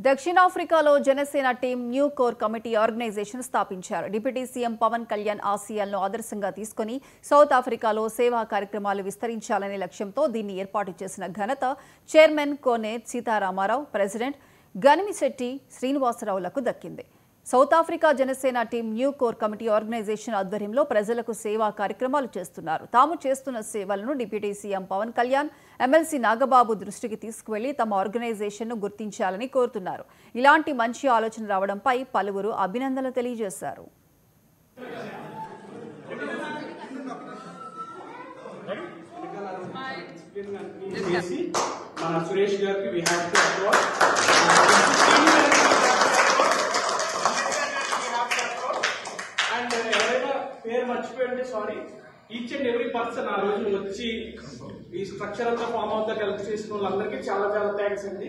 దక్షిణాఫ్రికాలో Janasena team new core committee organisation స్థాపించారు. Deputy CM Pawan Kalyan ఆశయాలను ఆదర్శంగా తీసుకుని సౌత్ ఆఫ్రికాలో సేవా కార్యక్రమాలు విస్తరించాలనే లక్ష్యంతో దీన్ని ఏర్పాటు చేసిన ఘనత చైర్మన్ కోనేర్ సీతారామారావు, ప్రెసిడెంట్ గనిమిశెట్టి శ్రీనివాసరావులకు దక్కింది. South Africa Janasena team new core committee organisation ఆధ్వర్యంలో ప్రజలకు సేవా కార్యక్రమాలు చేస్తున్నారు. తాము చేస్తున్న సేవలను deputy CM Pawan Kalyan, MLC Nagababu దృష్టికి తీసుకువెళ్లి తమ ఆర్గనైజేషన్ను గుర్తించాలని కోరుతున్నారు. ఇలాంటి మంచి ఆలోచన రావడంపై పలువురు అభినందనలు తెలియజేశారు. మర్చిపోయింది sorry. Each and every person ఆ రోజు వచ్చి ఈ స్ట్రక్చర్ అంతా ఫామ్ అవుతా హెల్ప్ చేసిన వాళ్ళందరికీ చాలా చాలా థ్యాంక్స్ అండి.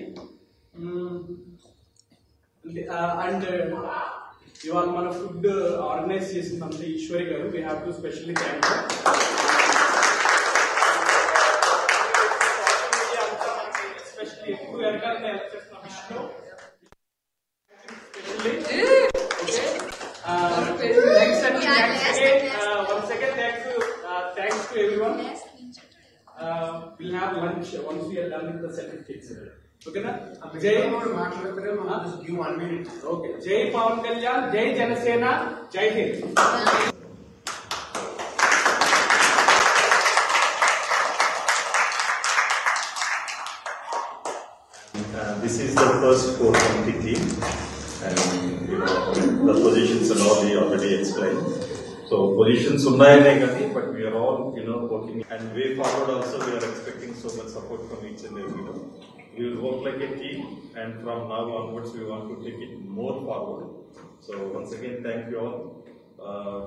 అండ్ ఇవాళ మన ఫుడ్ ఆర్గనైజ్ చేసిందంటే ఈశ్వరి గారు, we have to specially thank. Especially ఎక్కువ వెనకాల హెల్ప్ చేసిన Vishnu. Thanks to everyone. We'll have lunch once we are done with the certificates. Okay na? Jai just give 1 minute. Okay. Jai Pawan Kalyan, Jai Janasena, Jai Hind. This is the first core committee team, and the positions and all we already explained. So positions unnayane gani, but we are all working, and way forward also we are expecting so much support from each and every one. We will work like a team, and from now onwards we want to take it more forward. So once again, thank you all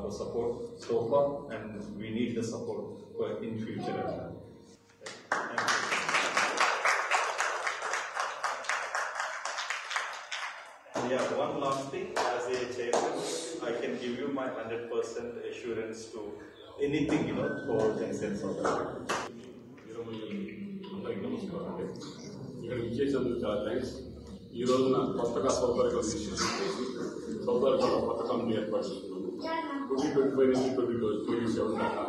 for support so far, and we need the support in future as well. Thank you. Yeah, one last thing, as a chairman, I can give you my 100% assurance to anything, for things of that. ఇక్కడికి ఇచ్చేసినందుకు చాలా thanks. ఈ రోజున కొత్తగా south Africa south ఆఫ్రికాలో కొత్త committee ఏర్పాటు చేస్తున్నాము 2025 నుంచి 2027 దాకా.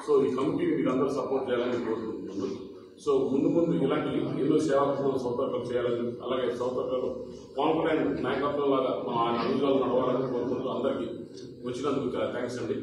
సో ఈ కమిటీని మీరందరూ సపోర్ట్ చేయాలని కోరుకుంటున్నాను. సో ముందు ఇలాంటి ఎన్నో సేవలు సౌత్ ఆఫ్రికా చేయాలని, అలాగే సౌత్ ఆఫ్రికాలో పవన్ కళ్యాణ్ నాయకత్వం లాగా మనం ఆ అడుగులో నడవాలని కోరుకుంటూ అందరికీ వచ్చినందుకు చాలా థ్యాంక్స్ అండి.